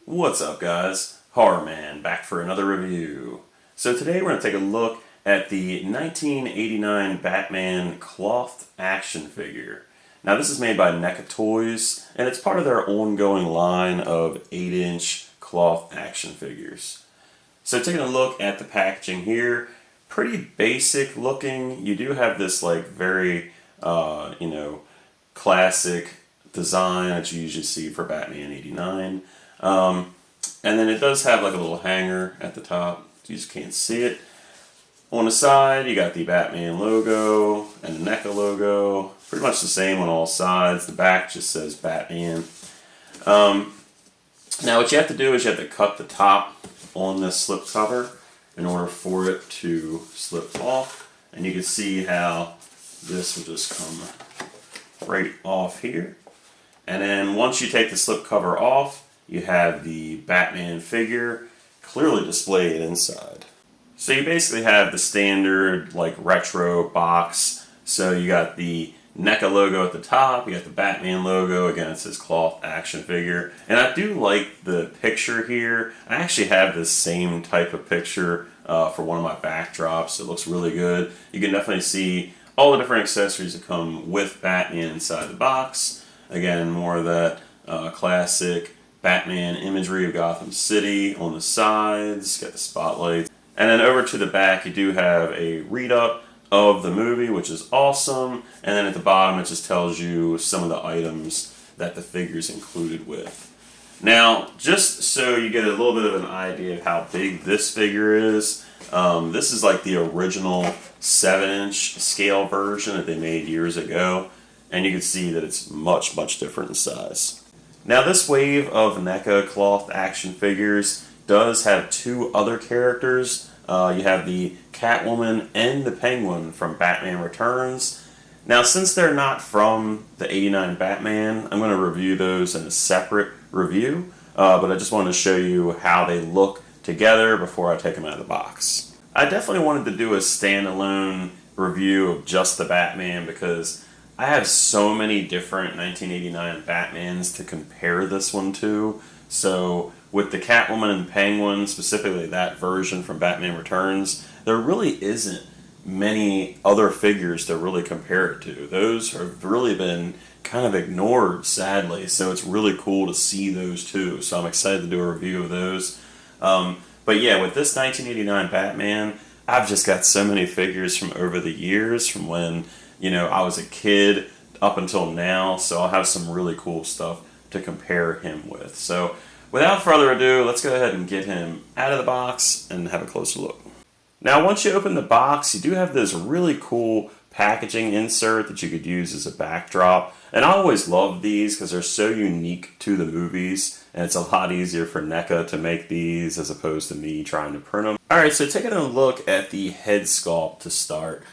What's up, guys? Horror Man back for another review. So today we're going to take a look at the 1989 Batman cloth action figure. Now this is made by NECA Toys, and it's part of their ongoing line of 8-inch cloth action figures. So taking a look at the packaging here, pretty basic looking. You do have this like very, classic design that you usually see for Batman 89. And then it does have like a little hanger at the top. You just can't see it. On the side, you got the Batman logo and the NECA logo. Pretty much the same on all sides. The back just says Batman. Now what you have to do is you have to cut the top on this slip cover in order for it to slip off. And you can see how this will just come right off here. And then once you take the slip cover off, you have the Batman figure clearly displayed inside. So you basically have the standard like retro box. So you got the NECA logo at the top, you got the Batman logo, again it says cloth action figure. And I do like the picture here. I actually have this same type of picture for one of my backdrops. It looks really good. You can definitely see all the different accessories that come with Batman inside the box. Again, more of that classic Batman imagery of Gotham City on the sides, got the spotlights. And then over to the back you do have a read-up of the movie, which is awesome. And then at the bottom it just tells you some of the items that the figure's included with. Now, just so you get a little bit of an idea of how big this figure is, this is like the original 7-inch scale version that they made years ago. And you can see that it's much, much different in size. Now this wave of NECA cloth action figures does have two other characters. You have the Catwoman and the Penguin from Batman Returns. Now since they're not from the 89 Batman, I'm going to review those in a separate review. But I just wanted to show you how they look together before I take them out of the box. I definitely wanted to do a standalone review of just the Batman because I have so many different 1989 Batmans to compare this one to. So with the Catwoman and Penguin, specifically that version from Batman Returns, there really isn't many other figures to really compare it to. Those have really been kind of ignored, sadly, so it's really cool to see those two. So I'm excited to do a review of those. But yeah, with this 1989 Batman, I've just got so many figures from over the years, from when I was a kid up until now, so I'll have some really cool stuff to compare him with. So without further ado, let's go ahead and get him out of the box and have a closer look. Now once you open the box, you do have this really cool packaging insert that you could use as a backdrop. And I always love these because they're so unique to the movies, and it's a lot easier for NECA to make these as opposed to me trying to print them. Alright, so taking a look at the head sculpt to start.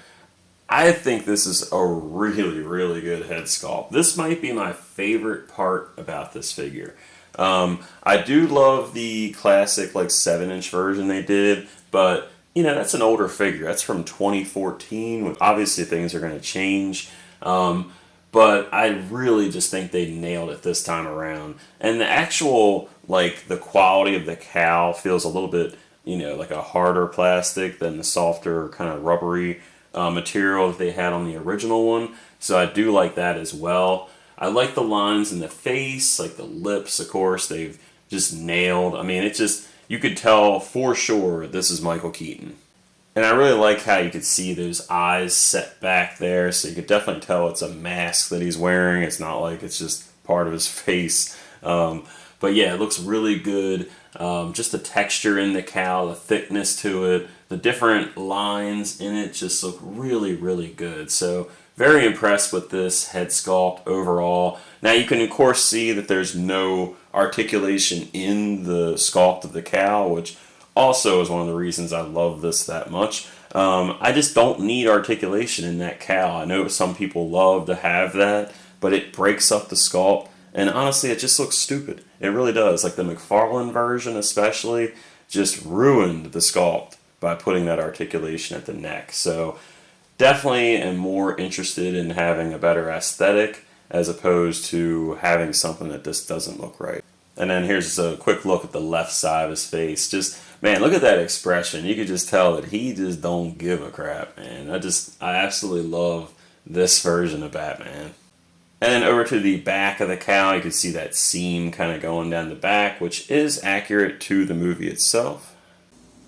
I think this is a really, really good head sculpt. This might be my favorite part about this figure. I do love the classic like 7-inch version they did, but that's an older figure. That's from 2014. Obviously things are going to change, but I really just think they nailed it this time around. And the actual the quality of the cowl feels a little bit like a harder plastic than the softer kind of rubbery material that they had on the original one, so I do like that as well. I like the lines in the face, like the lips, of course, they've just nailed. I mean, it's just, you could tell for sure this is Michael Keaton. And I really like how you could see those eyes set back there, so you could definitely tell it's a mask that he's wearing. It's not like it's just part of his face. But yeah, it looks really good. Just the texture in the cowl, the thickness to it, the different lines in it just look really, really good. So very impressed with this head sculpt overall. Now you can of course see that there's no articulation in the sculpt of the cowl, which also is one of the reasons I love this that much. I just don't need articulation in that cowl. I know some people love to have that, but it breaks up the sculpt. And honestly, it just looks stupid. It really does. Like the McFarlane version especially just ruined the sculpt by putting that articulation at the neck. So definitely am more interested in having a better aesthetic as opposed to having something that just doesn't look right. And then here's a quick look at the left side of his face. Just, man, look at that expression. You could just tell that he just don't give a crap, man. I absolutely love this version of Batman. And then over to the back of the cowl, you can see that seam kind of going down the back, which is accurate to the movie itself.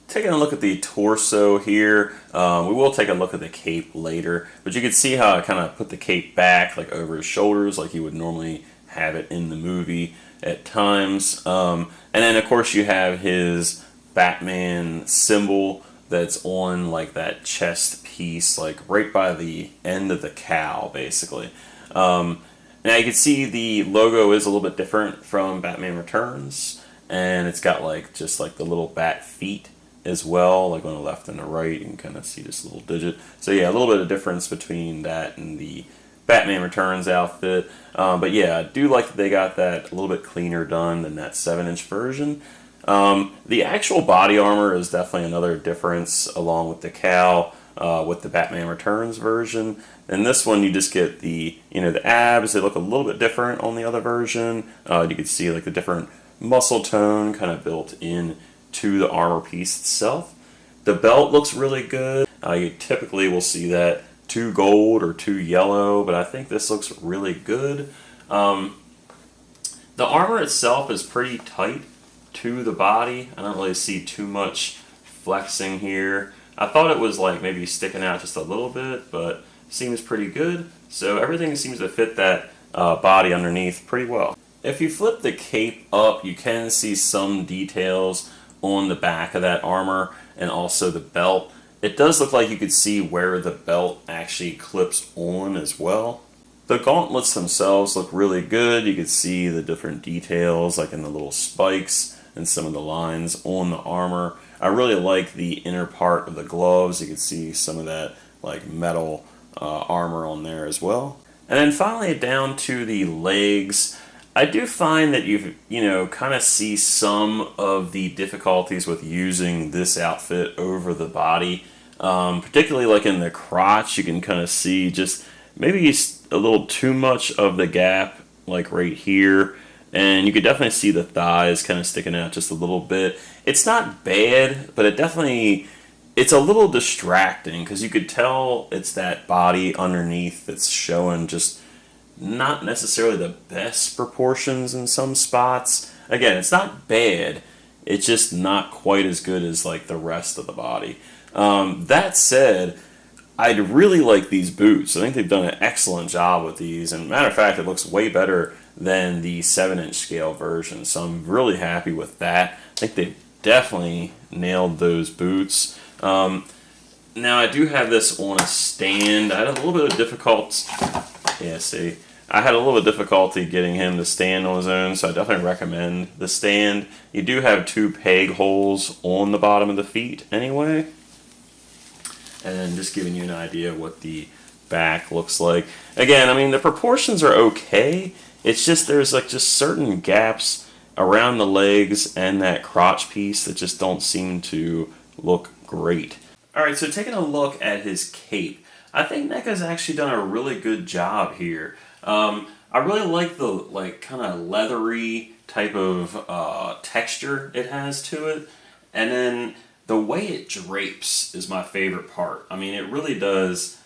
Taking a look at the torso here, we will take a look at the cape later, but you can see how I kind of put the cape back like over his shoulders like you would normally have it in the movie at times. And then of course you have his Batman symbol that's on like that chest piece, like right by the end of the cowl basically. Now you can see the logo is a little bit different from Batman Returns, and it's got like just like the little bat feet as well, like on the left and the right. You can kind of see this little digit. So yeah, a little bit of difference between that and the Batman Returns outfit. But yeah, I do like that they got that a little bit cleaner done than that 7-inch version. The actual body armor is definitely another difference along with the cowl with the Batman Returns version. And this one you just get the, the abs. They look a little bit different on the other version. You can see like the different muscle tone kind of built in to the armor piece itself. The belt looks really good. You typically will see that too gold or too yellow, but I think this looks really good. The armor itself is pretty tight to the body. I don't really see too much flexing here. I thought it was like maybe sticking out just a little bit, but seems pretty good. So everything seems to fit that body underneath pretty well. If you flip the cape up, you can see some details on the back of that armor and also the belt. It does look like you could see where the belt actually clips on as well. The gauntlets themselves look really good. You could see the different details like in the little spikes and some of the lines on the armor. I really like the inner part of the gloves. You can see some of that like metal armor on there as well. And then finally down to the legs. I do find that you kind of see some of the difficulties with using this outfit over the body. Particularly like in the crotch, you can kind of see just maybe a little too much of the gap like right here. And you could definitely see the thighs kind of sticking out just a little bit. It's not bad, but it's a little distracting because you could tell it's that body underneath that's showing just not necessarily the best proportions in some spots. Again, it's not bad. It's just not quite as good as like the rest of the body. That said, I really like these boots. I think they've done an excellent job with these. And matter of fact, it looks way better than the 7-inch scale version. So I'm really happy with that. I think they've definitely nailed those boots. Now I do have this on a stand. I had a little bit of difficulty. Yeah, see. I had a little bit of difficulty getting him to stand on his own, so I definitely recommend the stand. You do have 2 peg holes on the bottom of the feet anyway. And just giving you an idea of what the back looks like. Again, I mean, the proportions are okay. It's just there's like just certain gaps around the legs and that crotch piece that just don't seem to look great. Alright, so taking a look at his cape. I think NECA's actually done a really good job here. I really like the kind of leathery type of texture it has to it, and then the way it drapes is my favorite part. I mean, it really does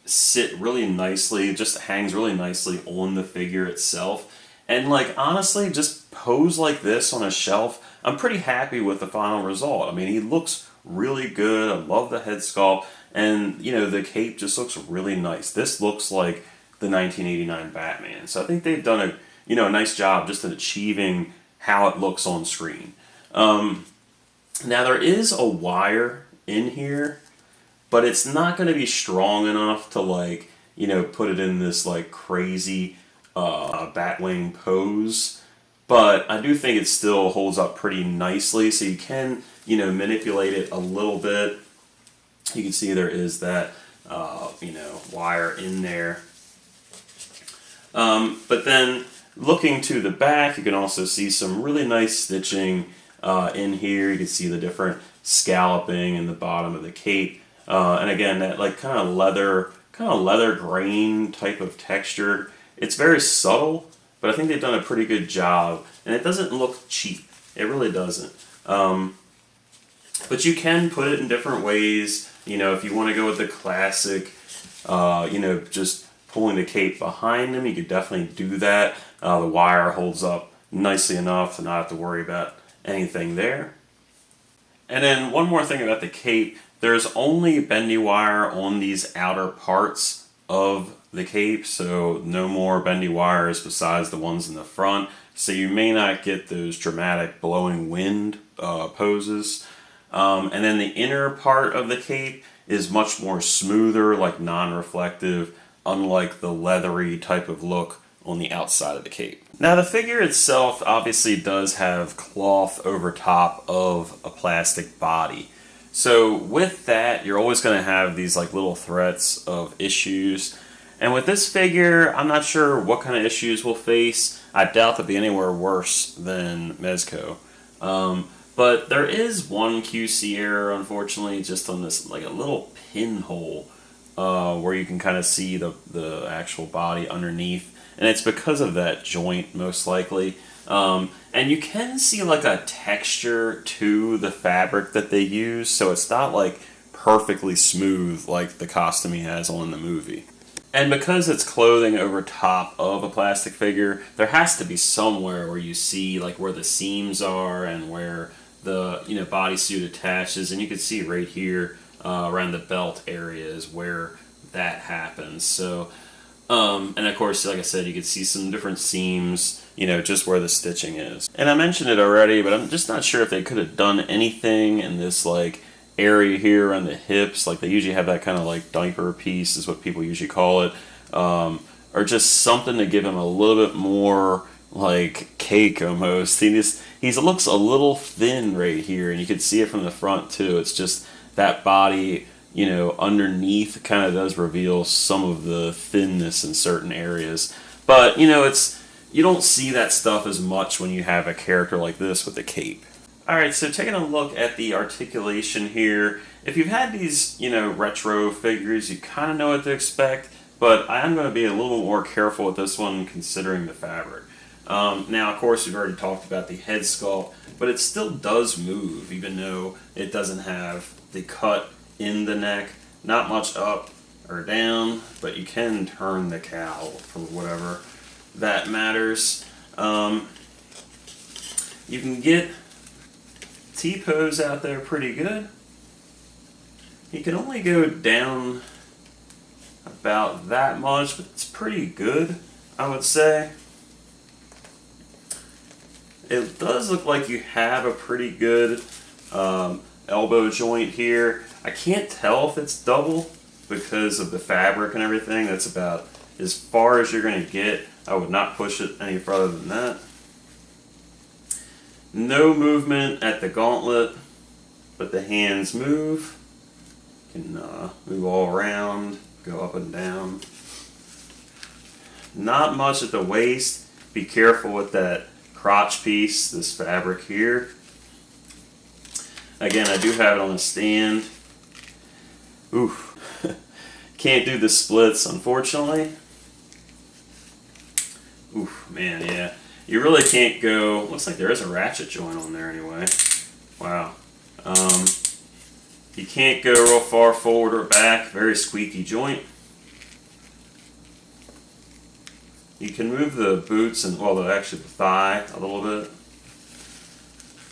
sit really nicely, just hangs really nicely on the figure itself, and honestly, just pose like this on a shelf. I'm pretty happy with the final result. I mean, he looks really good. I love the head sculpt, and the cape just looks really nice. This looks like the 1989 Batman. So I think they've done a nice job just at achieving how it looks on screen. Now there is a wire in here, but it's not going to be strong enough to put it in this crazy Batwing pose. But I do think it still holds up pretty nicely, so you can manipulate it a little bit. You can see there is that wire in there. But then looking to the back, you can also see some really nice stitching in here. You can see the different scalloping in the bottom of the cape, and again that kind of leather grain type of texture. It's very subtle, but I think they've done a pretty good job, and it doesn't look cheap. It really doesn't. But you can put it in different ways. You know, if you want to go with the classic, you know, just pulling the cape behind them, you could definitely do that. The wire holds up nicely enough to not have to worry about anything there. And then one more thing about the cape, there's only bendy wire on these outer parts of the cape, so no more bendy wires besides the ones in the front, so you may not get those dramatic blowing wind poses. And then the inner part of the cape is much more smoother, like non-reflective, unlike the leathery type of look on the outside of the cape. Now the figure itself obviously does have cloth over top of a plastic body. So with that, you're always going to have these like little threats of issues. And with this figure, I'm not sure what kind of issues we'll face. I doubt they'll be anywhere worse than Mezco. But there is one QC error, unfortunately, just on this like a little pinhole where you can kind of see the actual body underneath. And it's because of that joint, most likely. And you can see like a texture to the fabric that they use, so it's not like perfectly smooth like the costume he has on in the movie. And because it's clothing over top of a plastic figure, there has to be somewhere where you see like where the seams are and where the bodysuit attaches, and you can see right here around the belt area is where that happens. So. And of course, like I said, you can see some different seams, just where the stitching is. And I mentioned it already, but I'm just not sure if they could have done anything in this like area here around the hips. Like they usually have that kind of like diaper piece is what people usually call it. Or just something to give him a little bit more like cake almost. He looks a little thin right here, and you can see it from the front too. It's just that body underneath kind of does reveal some of the thinness in certain areas. But, you don't see that stuff as much when you have a character like this with the cape. Alright, so taking a look at the articulation here, if you've had these, retro figures, you kind of know what to expect, but I am going to be a little more careful with this one considering the fabric. Now, of course, we've already talked about the head sculpt, but it still does move, even though it doesn't have the cut in the neck, not much up or down, but you can turn the cowl for whatever that matters. You can get T-pose out there pretty good. You can only go down about that much, but it's pretty good, I would say. It does look like you have a pretty good elbow joint here. I can't tell if it's double because of the fabric and everything. That's about as far as you're going to get. I would not push it any further than that. No movement at the gauntlet, but the hands move. You can move all around, go up and down. Not much at the waist. Be careful with that crotch piece, this fabric here. Again, I do have it on a stand. Oof. Can't do the splits, unfortunately. Oof, man, yeah. You really can't go... Looks like there is a ratchet joint on there anyway. Wow. You can't go real far forward or back. Very squeaky joint. You can move the boots and, well, actually the thigh a little bit.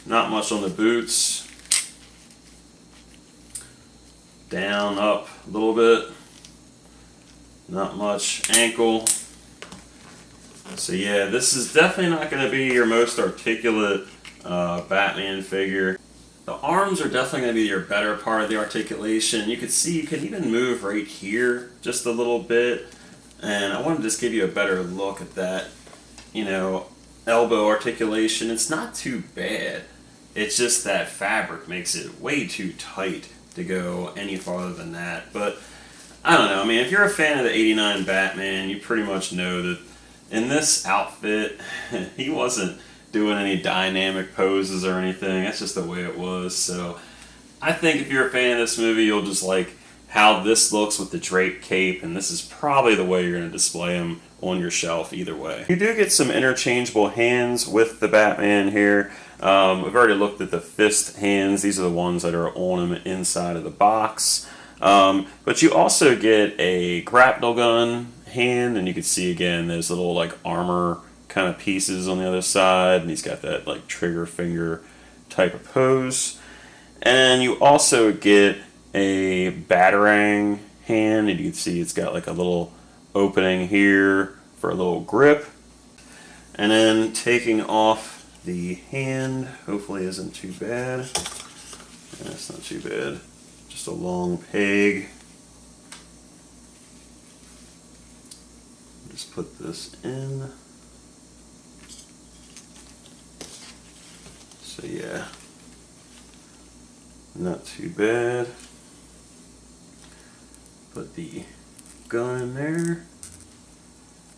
Not much on the boots. Down, up a little bit. Not much ankle. So yeah, this is definitely not going to be your most articulate Batman figure. The arms are definitely going to be your better part of the articulation. You can see you can even move right here just a little bit. And I want to just give you a better look at that, elbow articulation. It's not too bad. It's just that fabric makes it way too tight to go any farther than that. But I don't know. I mean, if you're a fan of the '89 Batman, you pretty much know that in this outfit, he wasn't doing any dynamic poses or anything. That's just the way it was. So I think if you're a fan of this movie, you'll just like how this looks with the draped cape, and this is probably the way you're going to display him on your shelf either way. You do get some interchangeable hands with the Batman here. We've already looked at the fist hands. These are the ones that are on him inside of the box. But you also get a grapnel gun hand, and you can see again those little like armor kind of pieces on the other side, and he's got that like trigger finger type of pose. And you also get a batarang hand, and you can see it's got like a little opening here for a little grip. And then taking off the hand, hopefully isn't too bad. That's not too bad. Just a long peg. Just put this in. So yeah, not too bad. Put the gun in there.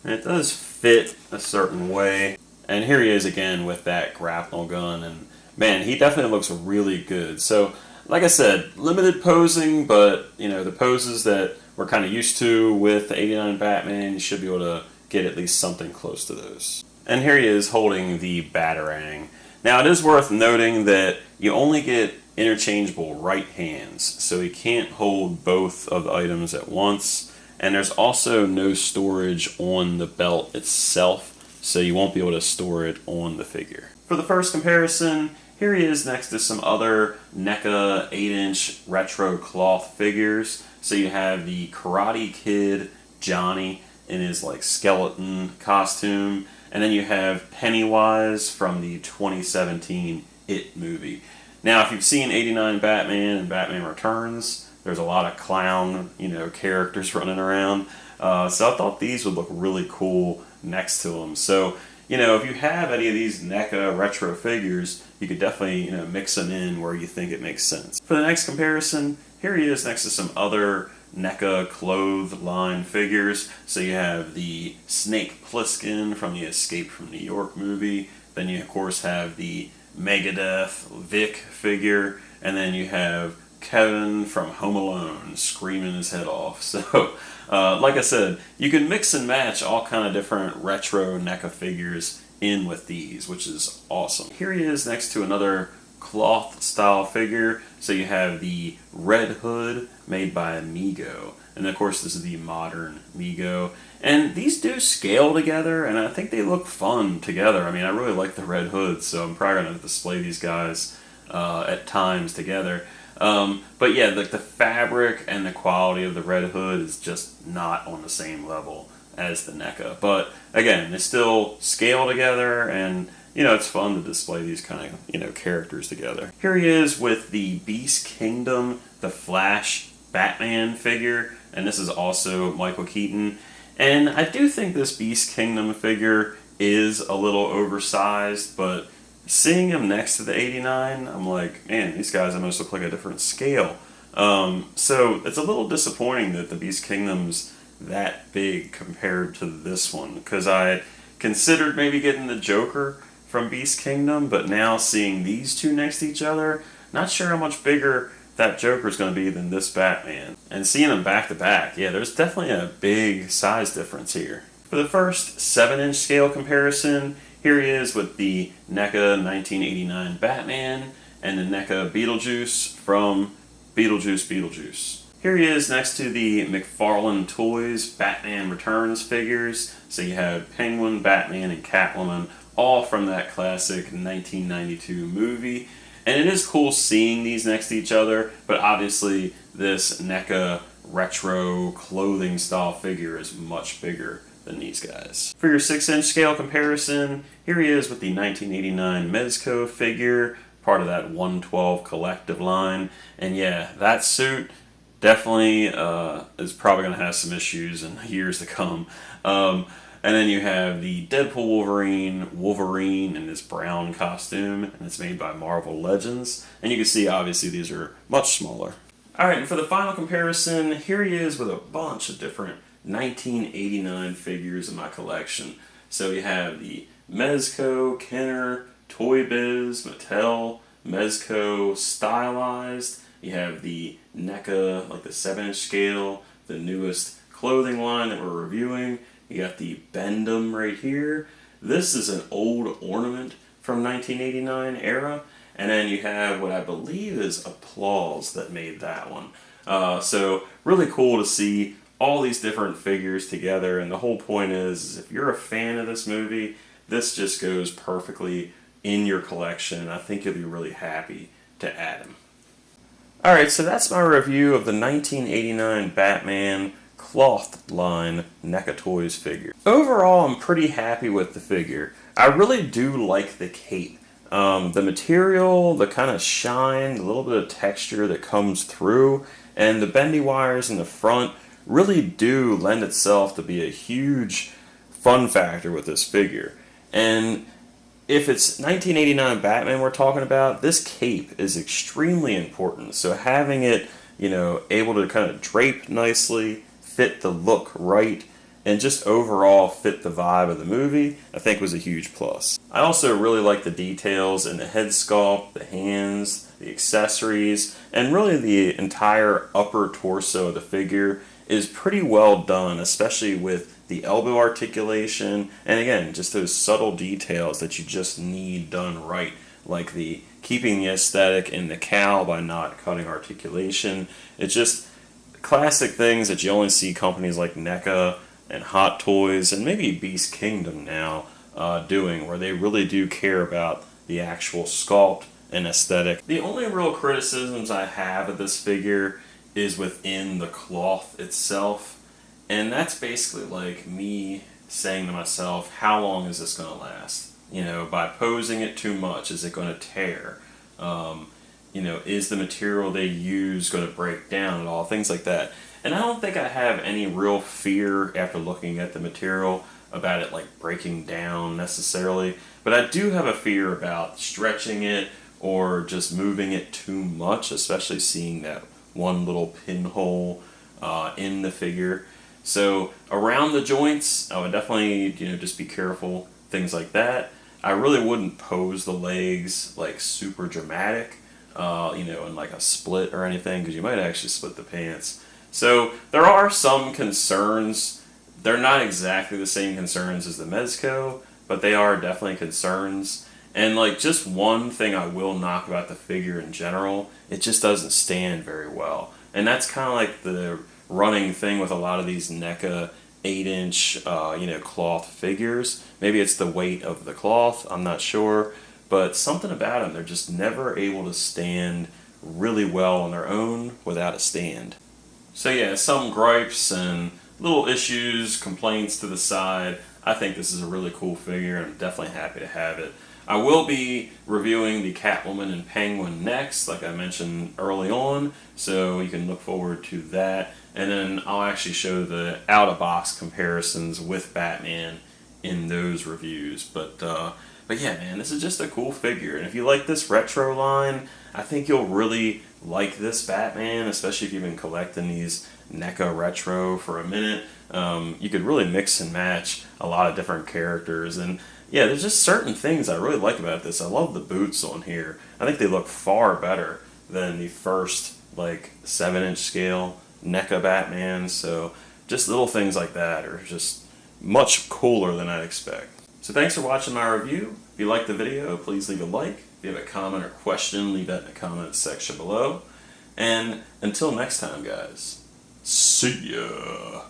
And it does fit a certain way. And here he is again with that grapnel gun, and man, he definitely looks really good. So, like I said, limited posing, but you know, the poses that we're kind of used to with the '89 Batman, you should be able to get at least something close to those. And here he is holding the batarang. Now, it is worth noting that you only get interchangeable right hands, so he can't hold both of the items at once. And there's also no storage on the belt itself, so you won't be able to store it on the figure. For the first comparison, here he is next to some other NECA 8-inch retro cloth figures. So you have the Karate Kid Johnny in his like skeleton costume, and then you have Pennywise from the 2017 It movie. Now, if you've seen '89 Batman and Batman Returns, there's a lot of clown, characters running around. So I thought these would look really cool next to them. So, if you have any of these NECA retro figures, you could definitely, mix them in where you think it makes sense. For the next comparison, here he is next to some other NECA clothed line figures. So you have the Snake Plissken from the Escape from New York movie. Then you, of course, have the Megadeth Vic figure. And then you have Keaton from Home Alone screaming his head off. So, like I said, you can mix and match all kind of different retro NECA figures in with these, which is awesome. Here he is next to another cloth style figure. So you have the Red Hood made by Mego. And of course this is the modern Mego. And these do scale together, and I think they look fun together. I mean, I really like the Red Hood, so I'm probably going to display these guys at times together. But yeah, like the fabric and the quality of the Red Hood is just not on the same level as the NECA. But again, they still scale together, and it's fun to display these kind of characters together. Here he is with the Beast Kingdom, the Flash Batman figure, and this is also Michael Keaton. And I do think this Beast Kingdom figure is a little oversized, but seeing him next to the '89, I'm like, man, these guys almost look like a different scale. So it's a little disappointing that the Beast Kingdom's that big compared to this one, because I considered maybe getting the Joker from Beast Kingdom, but now seeing these two next to each other, not sure how much bigger that Joker's going to be than this Batman. And seeing them back to back, yeah, there's definitely a big size difference here. For the first 7-inch scale comparison, here he is with the NECA 1989 Batman and the NECA Beetlejuice from Beetlejuice. Here he is next to the McFarlane Toys Batman Returns figures. So you have Penguin, Batman, and Catwoman, all from that classic 1992 movie. And it is cool seeing these next to each other, but obviously this NECA retro clothing style figure is much bigger than these guys. For your 6-inch scale comparison, here he is with the 1989 Mezco figure, part of that 112 collective line. And yeah, that suit definitely is probably going to have some issues in years to come. And then you have the Deadpool Wolverine in this brown costume, and it's made by Marvel Legends. And you can see, obviously, these are much smaller. Alright, and for the final comparison, here he is with a bunch of different 1989 figures in my collection. So you have the Mezco, Kenner, Toy Biz, Mattel, Mezco Stylized. You have the NECA, like the 7-inch scale, the newest clothing line that we're reviewing. You got the bendum right here. This is an old ornament from 1989 era. And then you have what I believe is Applause that made that one. So really cool to see all these different figures together. And the whole point is if you're a fan of this movie, this just goes perfectly in your collection. I think you'll be really happy to add them. Alright, so that's my review of the 1989 Batman cloth line NECA Toys figure. Overall, I'm pretty happy with the figure. I really do like the cape. The material, the kind of shine, a little bit of texture that comes through, and the bendy wires in the front really do lend itself to be a huge fun factor with this figure. And if it's 1989 Batman we're talking about, this cape is extremely important. So having it, able to kind of drape nicely, fit the look right, and just overall fit the vibe of the movie, I think was a huge plus. I also really like the details in the head sculpt, the hands, the accessories, and really the entire upper torso of the figure is pretty well done, especially with the elbow articulation, and again, just those subtle details that you just need done right, like the keeping the aesthetic in the cowl by not cutting articulation. It's just classic things that you only see companies like NECA and Hot Toys and maybe Beast Kingdom now doing, where they really do care about the actual sculpt and aesthetic. The only real criticisms I have of this figure is within the cloth itself, and that's basically like me saying to myself, how long is this going to last? By posing it too much, is it going to tear? Is the material they use going to break down at all? Things like that. And I don't think I have any real fear after looking at the material about it like breaking down necessarily, but I do have a fear about stretching it or just moving it too much, especially seeing that one little pinhole in the figure. So around the joints, I would definitely just be careful, things like that. I really wouldn't pose the legs like super dramatic, in like a split or anything, because you might actually split the pants. So there are some concerns. They're not exactly the same concerns as the Mezco, but they are definitely concerns. And like just one thing I will knock about the figure in general, it just doesn't stand very well. And that's kind of like the running thing with a lot of these NECA 8-inch cloth figures. Maybe it's the weight of the cloth, I'm not sure, but something about them, they're just never able to stand really well on their own without a stand. So yeah, some gripes and little issues, complaints to the side. I think this is a really cool figure and I'm definitely happy to have it. I will be reviewing the Catwoman and Penguin next, like I mentioned early on, so you can look forward to that. And then I'll actually show the out-of-box comparisons with Batman in those reviews. But yeah, man, this is just a cool figure. And if you like this retro line, I think you'll really like this Batman, especially if you've been collecting these NECA retro for a minute. You could really mix and match a lot of different characters. And yeah, there's just certain things I really like about this. I love the boots on here. I think they look far better than the first 7-inch scale NECA Batman. So just little things like that are just much cooler than I'd expect. So thanks for watching my review. If you liked the video, please leave a like. If you have a comment or question, leave that in the comments section below. And until next time, guys, see ya.